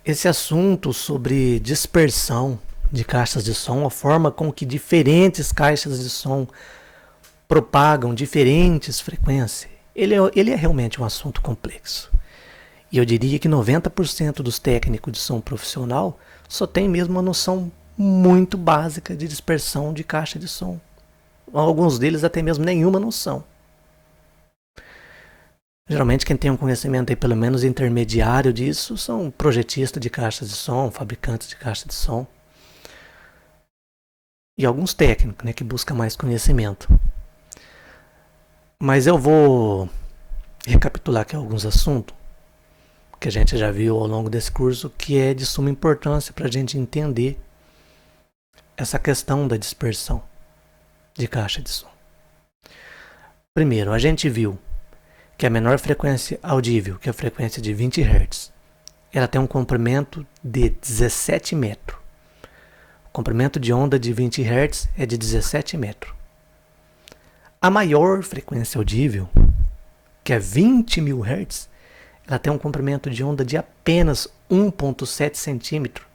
Esse assunto sobre dispersão de caixas de som, a forma com que diferentes caixas de som propagam diferentes frequências, ele é realmente um assunto complexo. E eu diria que 90% dos técnicos de som profissional só tem mesmo uma noção muito básica de dispersão de caixa de som. Alguns deles até mesmo nenhuma noção. Geralmente quem tem um conhecimento aí pelo menos intermediário disso são projetistas de caixas de som, fabricantes de caixas de som. E alguns técnicos, né, que buscam mais conhecimento. Mas eu vou recapitular aqui alguns assuntos que a gente já viu ao longo desse curso, que é de suma importância para a gente entender essa questão da dispersão de caixa de som. Primeiro, a gente viu que a menor frequência audível, que é a frequência de 20 Hz, ela tem um comprimento de 17 metros. O comprimento de onda de 20 Hz é de 17 metros. A maior frequência audível, que é 20.000 Hz, ela tem um comprimento de onda de apenas 1,7 centímetros,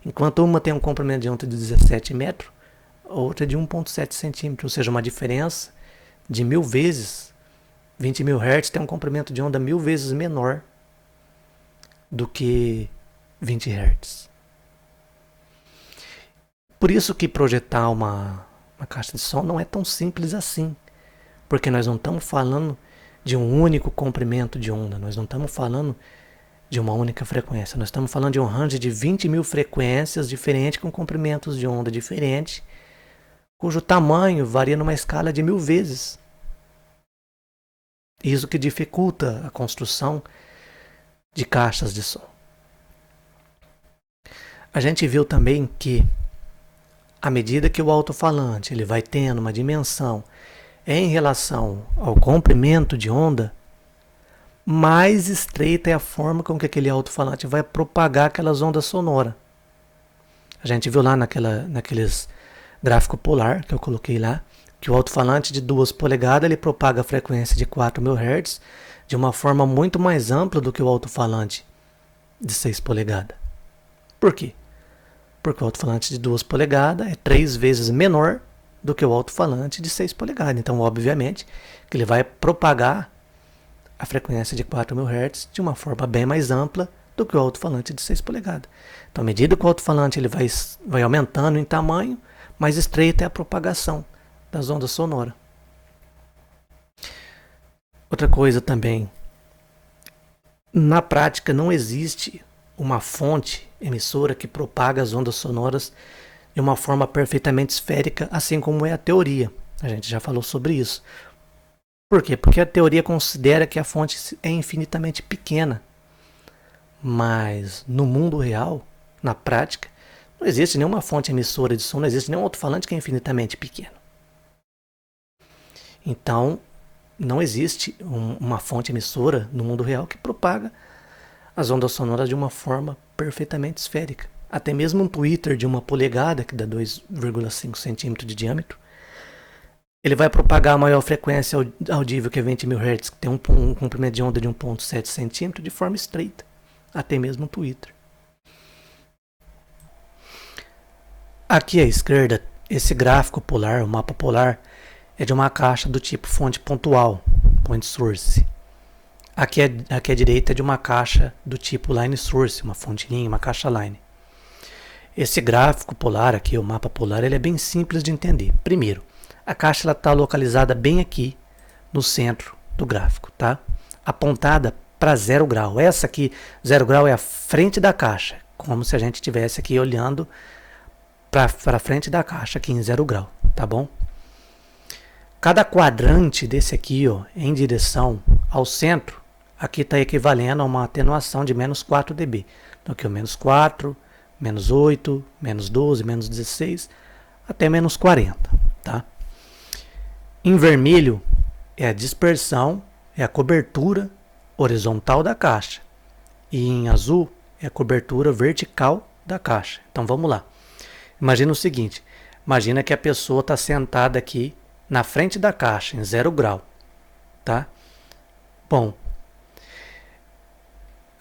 enquanto uma tem um comprimento de onda de 17 metros, a outra de 1,7 centímetros, ou seja, uma diferença de 1000 vezes. 20.000 Hz tem um comprimento de onda 1000 vezes menor do que 20 Hz. Por isso que projetar uma caixa de som não é tão simples assim, porque nós não estamos falando de um único comprimento de onda, nós não estamos falando de uma única frequência, nós estamos falando de um range de 20.000 frequências diferentes com comprimentos de onda diferentes, cujo tamanho varia numa escala de 1000 vezes. Isso que dificulta a construção de caixas de som. A gente viu também que, à medida que o alto-falante ele vai tendo uma dimensão em relação ao comprimento de onda, mais estreita é a forma com que aquele alto-falante vai propagar aquelas ondas sonoras. A gente viu lá naqueles gráfico polar que eu coloquei lá, que o alto-falante de 2 polegadas ele propaga a frequência de 4.000 Hz de uma forma muito mais ampla do que o alto-falante de 6 polegadas. Por quê? Porque o alto-falante de 2 polegadas é 3 vezes menor do que o alto-falante de 6 polegadas. Então, obviamente, que ele vai propagar a frequência de 4.000 Hz de uma forma bem mais ampla do que o alto-falante de 6 polegadas. Então, à medida que o alto-falante ele vai aumentando em tamanho, mais estreita é a propagação das ondas sonoras. Outra coisa também, na prática não existe uma fonte emissora que propaga as ondas sonoras de uma forma perfeitamente esférica, assim como é a teoria. A gente já falou sobre isso. Por quê? Porque a teoria considera que a fonte é infinitamente pequena. Mas no mundo real, na prática, não existe nenhuma fonte emissora de som, não existe nenhum alto-falante que é infinitamente pequeno. Então, não existe uma fonte emissora no mundo real que propaga as ondas sonoras de uma forma perfeitamente esférica. Até mesmo um tweeter de 1 polegada, que dá 2,5 centímetros de diâmetro, ele vai propagar a maior frequência audível, que é 20.000 Hz, que tem um comprimento de onda de 1,7 centímetros, de forma estreita. Até mesmo um tweeter. Aqui à esquerda, esse gráfico polar, o mapa polar, é de uma caixa do tipo fonte pontual, point source. Aqui à direita é de uma caixa do tipo line source, uma fonte linha, uma caixa line. Esse gráfico polar aqui, o mapa polar, ele é bem simples de entender. Primeiro, a caixa está localizada bem aqui no centro do gráfico, tá? Apontada para 0 grau. Essa aqui, 0 grau, é a frente da caixa, como se a gente estivesse aqui olhando para a frente da caixa, aqui em 0 grau, tá bom? Cada quadrante desse aqui, ó, em direção ao centro, aqui está equivalendo a uma atenuação de menos 4 dB. Então aqui o menos 4, menos 8, menos 12, menos 16, até menos 40, tá? Em vermelho é a dispersão, é a cobertura horizontal da caixa. E em azul é a cobertura vertical da caixa. Então vamos lá. Imagina o seguinte, imagina que a pessoa está sentada aqui na frente da caixa, em 0 grau, tá? Bom,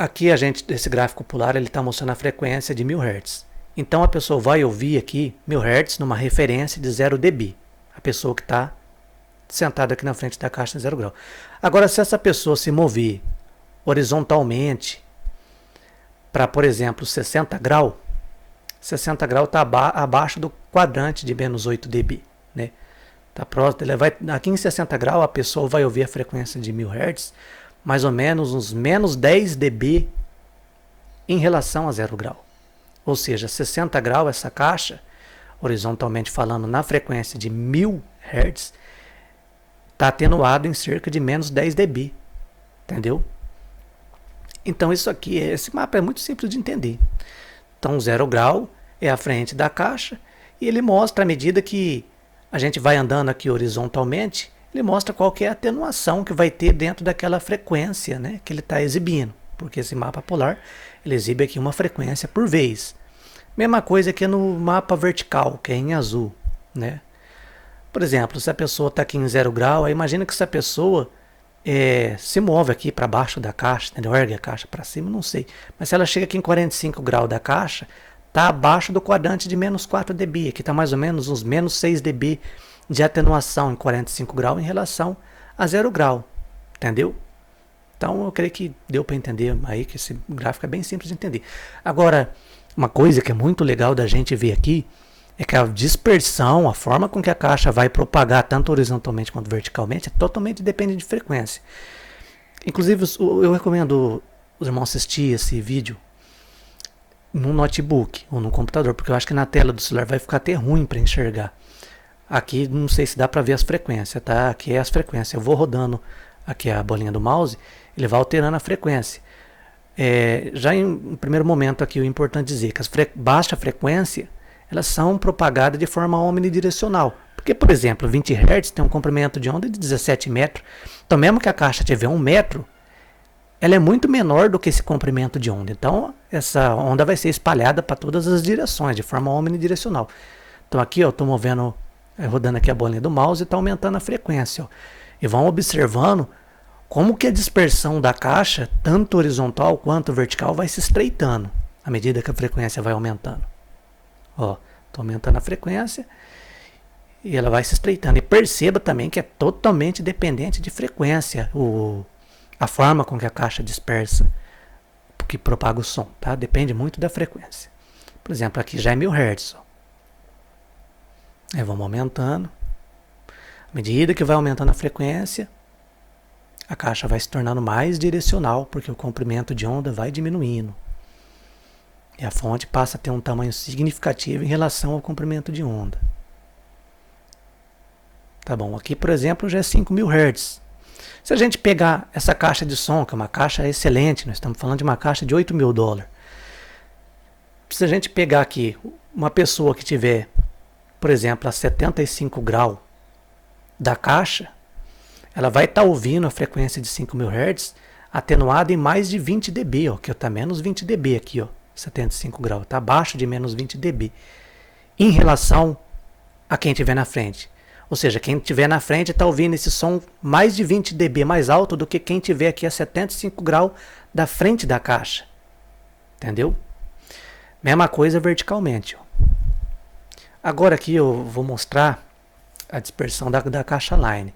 aqui esse gráfico polar, ele está mostrando a frequência de 1000 Hz. Então a pessoa vai ouvir aqui 1000 Hz numa referência de 0 dB. A pessoa que está sentada aqui na frente da caixa de 0 grau. Agora, se essa pessoa se mover horizontalmente para, por exemplo, 60 graus, 60 graus está abaixo do quadrante de menos 8 dB. Né? Tá próximo, aqui em 60 graus a pessoa vai ouvir a frequência de 1000 Hz mais ou menos uns menos 10 dB em relação a 0 grau. Ou seja, 60 graus essa caixa, horizontalmente falando, na frequência de 1000 Hz, está atenuado em cerca de menos 10 dB. Entendeu? Então isso aqui, esse mapa é muito simples de entender. Então 0 grau é a frente da caixa e ele mostra, à medida que a gente vai andando aqui horizontalmente, ele mostra qual que é a atenuação que vai ter dentro daquela frequência, né, que ele está exibindo. Porque esse mapa polar, ele exibe aqui uma frequência por vez. Mesma coisa que no mapa vertical, que é em azul. Né? Por exemplo, se a pessoa está aqui em 0 grau, aí imagina que essa pessoa se move aqui para baixo da caixa, entendeu? Ergue a caixa para cima, não sei. Mas se ela chega aqui em 45 graus da caixa, está abaixo do quadrante de menos 4 dB. Aqui está mais ou menos uns menos 6 dB de atenuação em 45 graus em relação a 0 grau. Entendeu? Então eu creio que deu para entender aí que esse gráfico é bem simples de entender. Agora, uma coisa que é muito legal da gente ver aqui é que a dispersão, a forma com que a caixa vai propagar tanto horizontalmente quanto verticalmente, é totalmente dependente de frequência. Inclusive, eu recomendo os irmãos assistir esse vídeo no notebook ou no computador, porque eu acho que na tela do celular vai ficar até ruim para enxergar. Aqui não sei se dá para ver as frequências, tá? Aqui é as frequências. Eu vou rodando aqui a bolinha do mouse, ele vai alterando a frequência. Já em primeiro momento aqui, o importante dizer que as baixa frequência, elas são propagadas de forma omnidirecional. Porque, por exemplo, 20 Hz tem um comprimento de onda de 17 metros. Então, mesmo que a caixa tiver 1 metro, ela é muito menor do que esse comprimento de onda. Então, essa onda vai ser espalhada para todas as direções, de forma omnidirecional. Então, aqui eu estou movendo, rodando aqui a bolinha do mouse e está aumentando a frequência. Ó. E vão observando como que a dispersão da caixa, tanto horizontal quanto vertical, vai se estreitando à medida que a frequência vai aumentando. Ó, estou aumentando a frequência e ela vai se estreitando. E perceba também que é totalmente dependente de frequência, a forma com que a caixa dispersa, que propaga o som, tá? Depende muito da frequência. Por exemplo, aqui já é 1000 Hz. Aí vamos aumentando. À medida que vai aumentando a frequência, a caixa vai se tornando mais direcional, porque o comprimento de onda vai diminuindo. E a fonte passa a ter um tamanho significativo em relação ao comprimento de onda. Tá bom, aqui por exemplo já é 5000 Hz. Se a gente pegar essa caixa de som, que é uma caixa excelente, nós estamos falando de uma caixa de $8.000. Se a gente pegar aqui uma pessoa que tiver, por exemplo, a 75 graus da caixa, ela vai estar ouvindo a frequência de 5000 Hz atenuada em mais de 20 dB, ó, que está menos 20 dB aqui, ó. 75 graus, está abaixo de menos 20 dB em relação a quem estiver na frente. Ou seja, quem estiver na frente está ouvindo esse som mais de 20 dB mais alto do que quem estiver aqui a 75 graus da frente da caixa. Entendeu? Mesma coisa verticalmente. Ó. Agora aqui eu vou mostrar a dispersão da caixa line.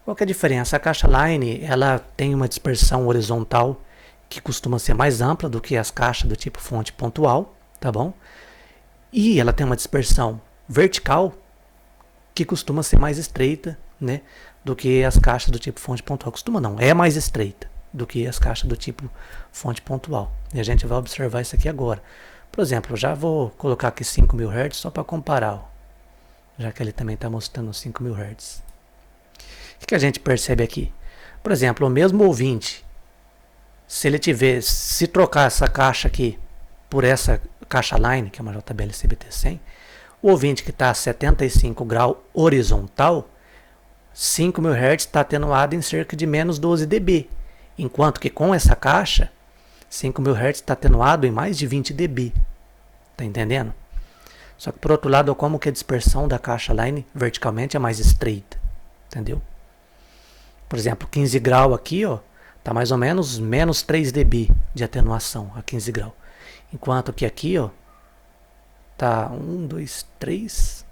Qual que é a diferença? A caixa line ela tem uma dispersão horizontal que costuma ser mais ampla do que as caixas do tipo fonte pontual, tá bom? E ela tem uma dispersão vertical que costuma ser mais estreita, né, do que as caixas do tipo fonte pontual. Costuma não, é mais estreita do que as caixas do tipo fonte pontual. E a gente vai observar isso aqui agora. Por exemplo, eu já vou colocar aqui 5000 Hz só para comparar, ó, já que ele também está mostrando 5000 Hz. O que a gente percebe aqui? Por exemplo, o mesmo ouvinte, se trocar essa caixa aqui por essa caixa line, que é uma JBL CBT100, o ouvinte que está a 75 graus horizontal, 5000 Hz está atenuado em cerca de menos 12 dB, enquanto que com essa caixa, 5000 Hz está atenuado em mais de 20 dB. Tá entendendo? Só que por outro lado, como que a dispersão da caixa line verticalmente é mais estreita, entendeu? Por exemplo, 15 graus aqui, ó, Está mais ou menos menos 3 dB de atenuação a 15 graus. Enquanto que aqui, ó, tá 1, 2, 3,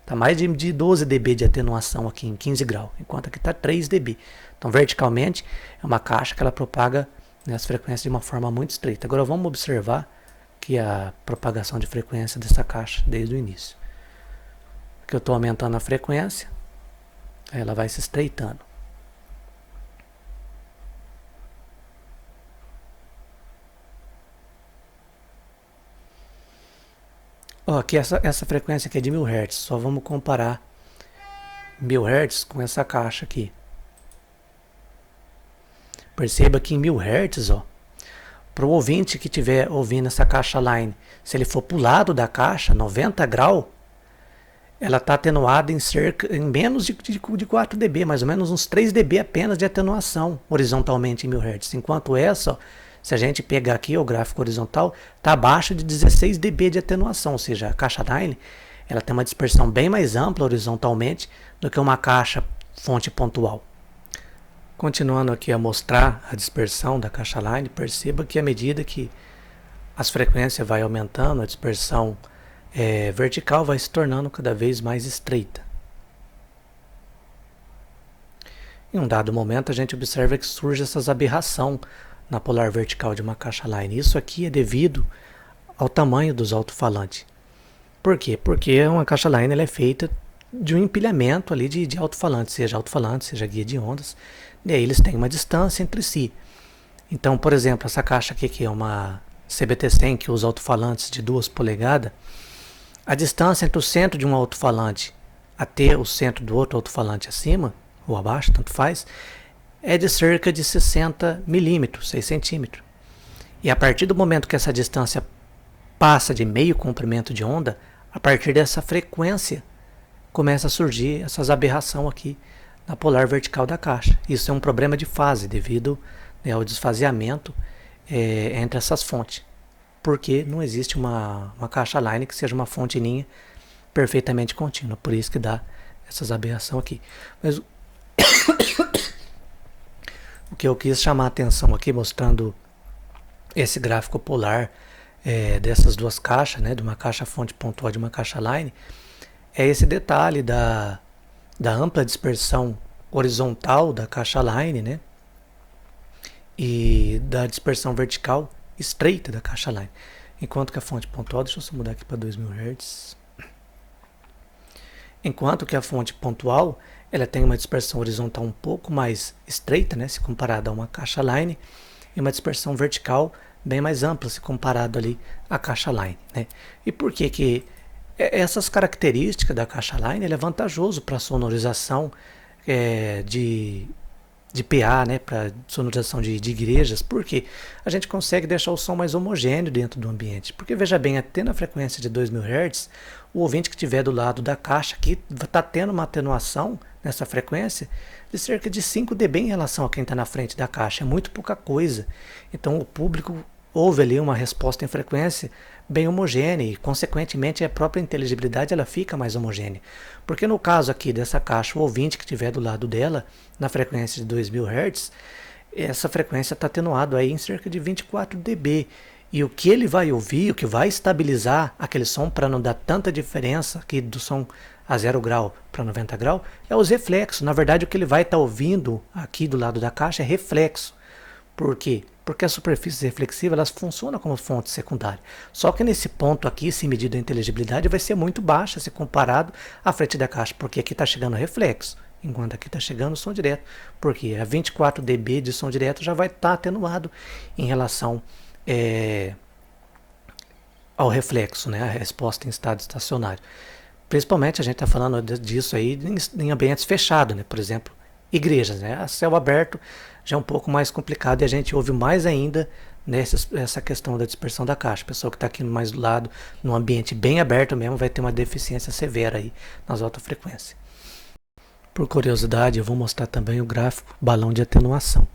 tá mais de 12 dB de atenuação aqui em 15 graus, enquanto aqui tá 3 dB. Então, verticalmente, é uma caixa que ela propaga, né, as frequências de uma forma muito estreita. Agora, vamos observar que a propagação de frequência dessa caixa desde o início. Que eu estou aumentando a frequência, aí ela vai se estreitando. Ó, aqui essa frequência aqui é de 1000 Hz, só vamos comparar 1000 Hz com essa caixa aqui. Perceba que em 1000 Hz, ó, para o ouvinte que estiver ouvindo essa caixa line, se ele for para o lado da caixa, 90 graus, ela está atenuada em menos de 4 dB, mais ou menos uns 3 dB apenas de atenuação horizontalmente em 1000 Hz. Enquanto essa, ó, se a gente pegar aqui o gráfico horizontal, está abaixo de 16 dB de atenuação, ou seja, a caixa line ela tem uma dispersão bem mais ampla horizontalmente do que uma caixa fonte pontual. Continuando aqui a mostrar a dispersão da caixa line, perceba que à medida que as frequências vai aumentando, a dispersão vertical vai se tornando cada vez mais estreita. Em um dado momento a gente observa que surge essas aberração na polar vertical de uma caixa line. Isso aqui é devido ao tamanho dos alto-falantes. Por quê? Porque uma caixa line ela é feita de um empilhamento ali de alto-falantes, seja guia de ondas, e aí eles têm uma distância entre si. Então, por exemplo, essa caixa aqui que é uma CBT-100 que usa alto-falantes de 2 polegadas, a distância entre o centro de um alto-falante até o centro do outro alto-falante acima, ou abaixo, tanto faz, é de cerca de 60 milímetros, 6 centímetros. E a partir do momento que essa distância passa de meio comprimento de onda, a partir dessa frequência começa a surgir essas aberrações aqui na polar vertical da caixa. Isso é um problema de fase devido, né, ao desfaseamento entre essas fontes. Porque não existe uma caixa line que seja uma fonte linha perfeitamente contínua. Por isso que dá essas aberrações aqui. Mas o que eu quis chamar a atenção aqui, mostrando esse gráfico polar dessas duas caixas, né, de uma caixa fonte pontual e de uma caixa line, é esse detalhe da ampla dispersão horizontal da caixa line, né, e da dispersão vertical estreita da caixa line. Enquanto que a fonte pontual, deixa eu só mudar aqui para 2000 Hz. Enquanto que a fonte pontual, ela tem uma dispersão horizontal um pouco mais estreita, né, se comparada a uma caixa line, e uma dispersão vertical bem mais ampla, se comparado ali à caixa line, né. E por que que essas características da caixa line é vantajoso para a sonorização de PA, né, para sonorização de igrejas, porque a gente consegue deixar o som mais homogêneo dentro do ambiente. Porque veja bem, até na frequência de 2000 Hz, o ouvinte que estiver do lado da caixa aqui está tendo uma atenuação nessa frequência de cerca de 5 dB em relação a quem está na frente da caixa. É muito pouca coisa. Então o público ouve ali uma resposta em frequência bem homogênea e, consequentemente, a própria inteligibilidade ela fica mais homogênea. Porque no caso aqui dessa caixa, o ouvinte que estiver do lado dela, na frequência de 2000 Hz, essa frequência está atenuada aí em cerca de 24 dB. E o que ele vai ouvir, o que vai estabilizar aquele som para não dar tanta diferença aqui do som a 0 grau para 90 graus, é os reflexos. Na verdade, o que ele vai estar ouvindo aqui do lado da caixa é reflexo. Por quê? Porque as superfícies reflexivas elas funcionam como fonte secundária. Só que nesse ponto aqui, se medido a inteligibilidade, vai ser muito baixa se comparado à frente da caixa, porque aqui está chegando reflexo, enquanto aqui está chegando som direto. Porque a 24 dB de som direto já vai estar atenuado em relação ao reflexo, né, a resposta em estado estacionário. Principalmente a gente está falando disso aí em ambientes fechados, né, por exemplo, igrejas, né, a céu aberto já é um pouco mais complicado e a gente ouve mais ainda nessa questão da dispersão da caixa. A pessoa que está aqui mais do lado, num ambiente bem aberto mesmo, vai ter uma deficiência severa aí nas altas frequências. Por curiosidade, eu vou mostrar também o gráfico balão de atenuação.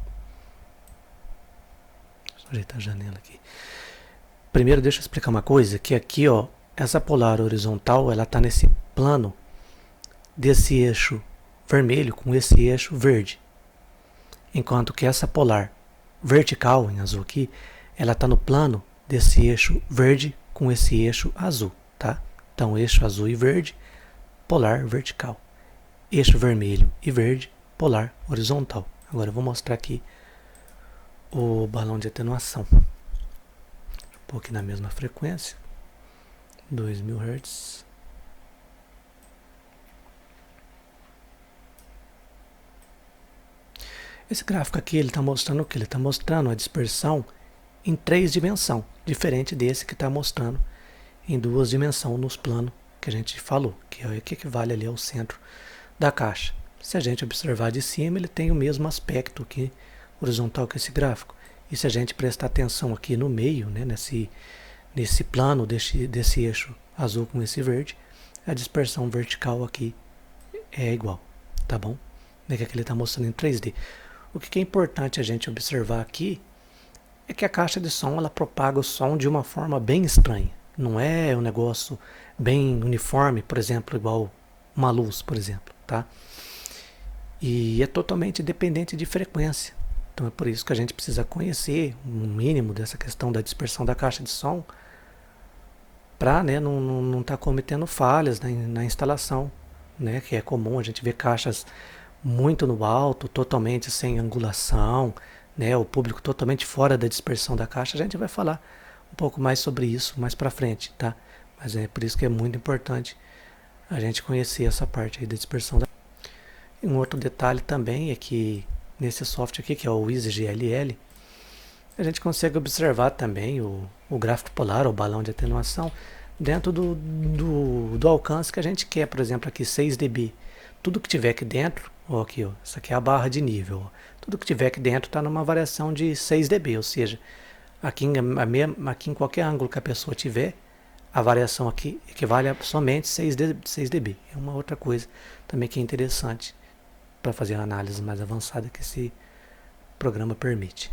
Deixa eu ajeitar a janela aqui. Primeiro, deixa eu explicar uma coisa, que aqui, ó, essa polar horizontal, ela está nesse plano desse eixo vermelho com esse eixo verde. enquanto que essa polar vertical, em azul aqui, ela está no plano desse eixo verde com esse eixo azul, tá? Então, eixo azul e verde, polar vertical. Eixo vermelho e verde, polar horizontal. Agora eu vou mostrar aqui o balão de atenuação. Vou pôr aqui na mesma frequência, 2000 Hz. Esse gráfico aqui, ele está mostrando o que? Ele está mostrando a dispersão em 3 dimensões, diferente desse que está mostrando em 2 dimensões nos planos que a gente falou, que é o que equivale ali ao centro da caixa. Se a gente observar de cima, ele tem o mesmo aspecto aqui, horizontal, que esse gráfico. E se a gente prestar atenção aqui no meio, né, nesse plano desse eixo azul com esse verde, a dispersão vertical aqui é igual, tá bom? É que ele está mostrando em 3D. O que é importante a gente observar aqui é que a caixa de som, ela propaga o som de uma forma bem estranha. Não é um negócio bem uniforme, por exemplo, igual uma luz, por exemplo, tá? E é totalmente dependente de frequência. Então é por isso que a gente precisa conhecer um mínimo dessa questão da dispersão da caixa de som para, né, não estar cometendo falhas na instalação, né, que é comum a gente ver caixas muito no alto, totalmente sem angulação, né, o público totalmente fora da dispersão da caixa. A gente vai falar um pouco mais sobre isso mais para frente, tá? Mas é por isso que é muito importante a gente conhecer essa parte aí da dispersão da. E um outro detalhe também é que nesse software aqui, que é o EasyGLL, a gente consegue observar também o gráfico polar, o balão de atenuação, dentro do alcance que a gente quer. Por exemplo, aqui 6 dB. Tudo que tiver aqui dentro, ó, aqui, ó, isso aqui é a barra de nível. Ó, tudo que tiver aqui dentro está numa variação de 6 dB, ou seja, aqui em qualquer ângulo que a pessoa tiver, a variação aqui equivale a somente 6 dB. É uma outra coisa também que é interessante para fazer a análise mais avançada que esse programa permite.